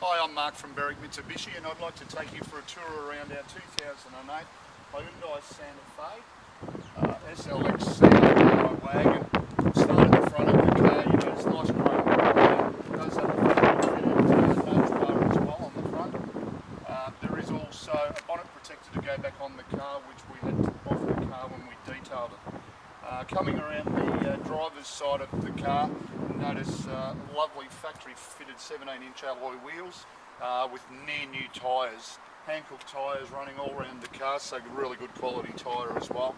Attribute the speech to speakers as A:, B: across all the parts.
A: Hi, I'm Mark from Berwick, Mitsubishi, and I'd like to take you for a tour around our 2008 Hyundai Santa Fe SLX wagon. Start at the front of the car. You notice nice chrome. It does have a fitted nose bar as well on the front. There is also a bonnet protector to go back on the car, which we had to off the car when we detailed it. Coming around the driver's side of the car, notice lovely factory fitted 17-inch alloy wheels with near new tyres, Hankook tyres running all around the car, so really good quality tyre as well.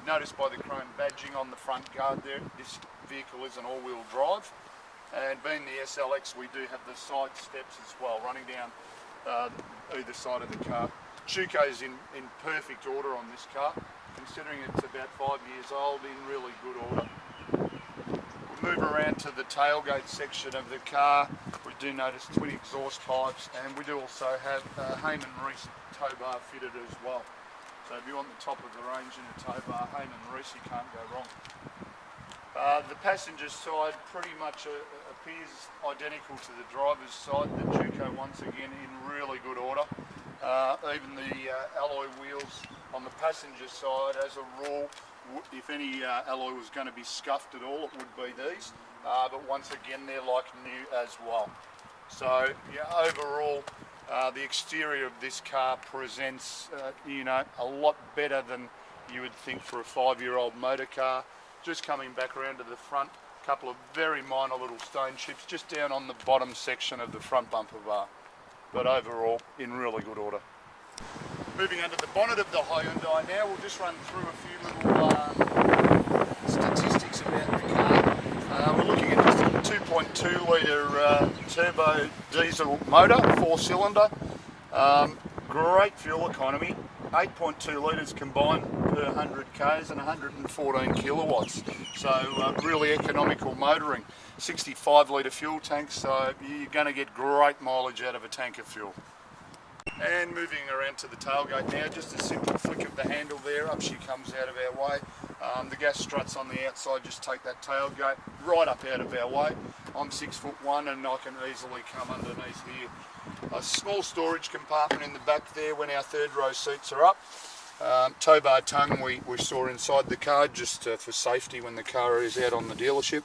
A: Notice by the chrome badging on the front guard there, this vehicle is an all-wheel drive, and being the SLX we do have the side steps as well running down either side of the car. Shuko is in perfect order on this car, considering it's about 5 years old, in really good order. We move around to the tailgate section of the car. We do notice twin exhaust pipes, and we do also have Heyman Reese tow bar fitted as well. So if you want the top of the range in a tow bar, Heyman Reese, you can't go wrong. The passenger side pretty much appears identical to the driver's side. The Juco once again in really good order. Even the alloy wheels on the passenger side, as a rule, if any alloy was going to be scuffed at all, it would be these. But once again, they're like new as well. So yeah, overall, the exterior of this car presents, a lot better than you would think for a 5-year-old motor car. Just coming back around to the front, a couple of very minor little stone chips just down on the bottom section of the front bumper bar. But overall, in really good order. Moving under the bonnet of the Hyundai now, we'll just run through a few little statistics about the car. We're looking at just a 2.2 litre turbo diesel motor, 4-cylinder. Great fuel economy, 8.2 litres combined per 100 k's and 114 kilowatts. So really economical motoring. 65 litre fuel tank, so you're going to get great mileage out of a tank of fuel. And moving around to the tailgate now, just a simple flick of the handle there, up she comes out of our way. The gas struts on the outside just take that tailgate right up out of our way. I'm 6'1" and I can easily come underneath here. A small storage compartment in the back there when our third row seats are up. Tow bar tongue we store inside the car just for safety when the car is out on the dealership.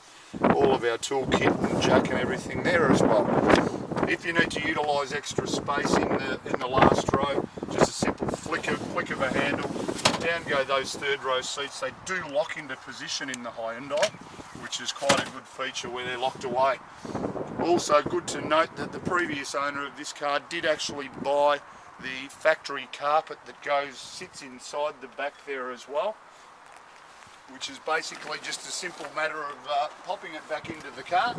A: All of our tool kit and jack and everything there as well. If you need to utilise extra space in the last row, just a simple flick of a handle, down go those third row seats. They do lock into position in the Hyundai, which is quite a good feature where they're locked away. Also good to note that the previous owner of this car did actually buy the factory carpet that sits inside the back there as well, which is basically just a simple matter of popping it back into the car,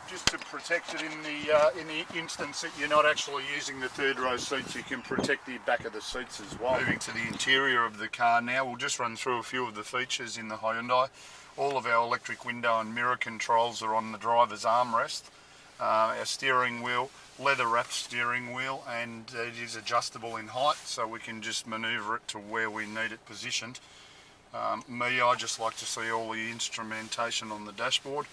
A: just to protect it in the instance that you're not actually using the third row seats. You can protect the back of the seats as well. Moving to the interior of the car now, we'll just run through a few of the features in the Hyundai. All of our electric window and mirror controls are on the driver's armrest. Our steering wheel, leather wrapped steering wheel, and it is adjustable in height, so we can just manoeuvre it to where we need it positioned. I just like to see all the instrumentation on the dashboard.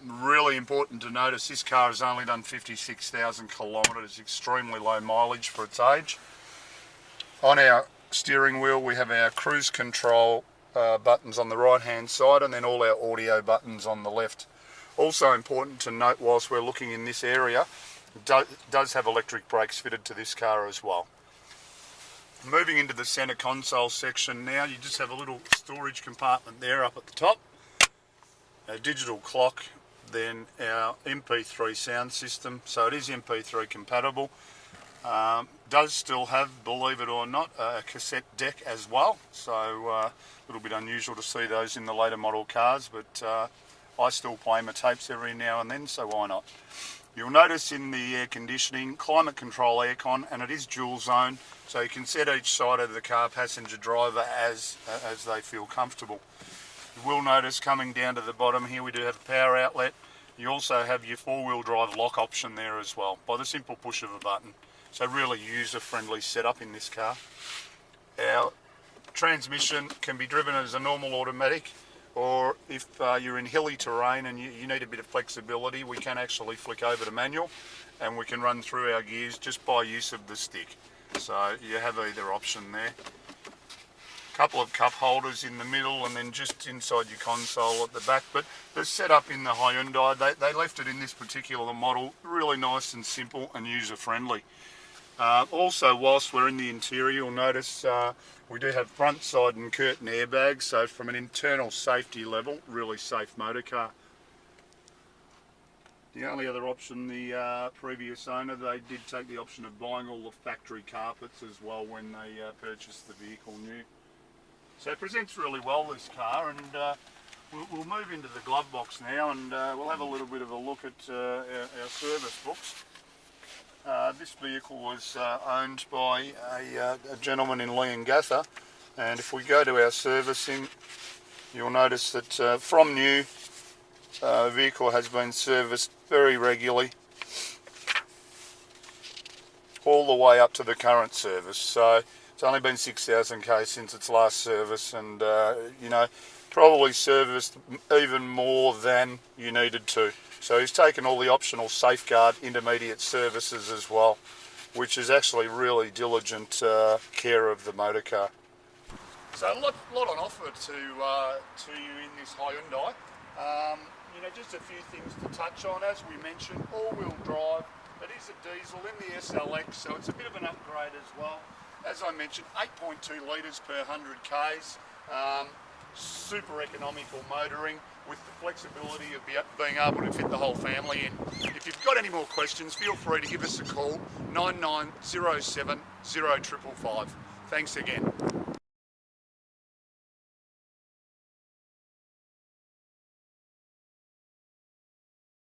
A: Really important to notice, this car has only done 56,000 kilometres, extremely low mileage for its age. On our steering wheel we have our cruise control buttons on the right hand side, and then all our audio buttons on the left. Also important to note whilst we're looking in this area, does have electric brakes fitted to this car as well. Moving into the centre console section now, you just have a little storage compartment there up at the top. A digital clock, then our MP3 sound system, so it is MP3 compatible. Does still have, believe it or not, a cassette deck as well, so a little bit unusual to see those in the later model cars, but I still play my tapes every now and then, so why not? You'll notice in the air conditioning, climate control aircon, and it is dual zone, so you can set each side of the car, passenger driver, as they feel comfortable. You will notice coming down to the bottom here we do have a power outlet. You also have your 4-wheel drive lock option there as well, by the simple push of a button. So really user-friendly setup in this car. Our transmission can be driven as a normal automatic or if you're in hilly terrain and you need a bit of flexibility, we can actually flick over to manual and we can run through our gears just by use of the stick. So you have either option there. Couple of cup holders in the middle and then just inside your console at the back, but the setup in the Hyundai, they left it in this particular model really nice and simple and user friendly. Also, whilst we're in the interior, you'll notice we do have front, side and curtain airbags, so from an internal safety level, really safe motor car. The only other option, the previous owner, they did take the option of buying all the factory carpets as well when they purchased the vehicle new. So it presents really well, this car, and we'll move into the glove box now and we'll have a little bit of a look at our service books. This vehicle was owned by a gentleman in Leongatha, and if we go to our servicing, you'll notice that from new, the vehicle has been serviced very regularly all the way up to the current service. So it's only been 6,000 k's since its last service, and you know, probably serviced even more than you needed to. So he's taken all the optional safeguard intermediate services as well, which is actually really diligent care of the motor car. So a lot on offer to you in this Hyundai. You know, just a few things to touch on. As we mentioned, all-wheel drive. It is a diesel in the SLX, so it's a bit of an upgrade as well. As I mentioned, 8.2 litres per 100 k's. Super economical motoring with the flexibility of being able to fit the whole family in. If you've got any more questions, feel free to give us a call, 9907 0555. Thanks again.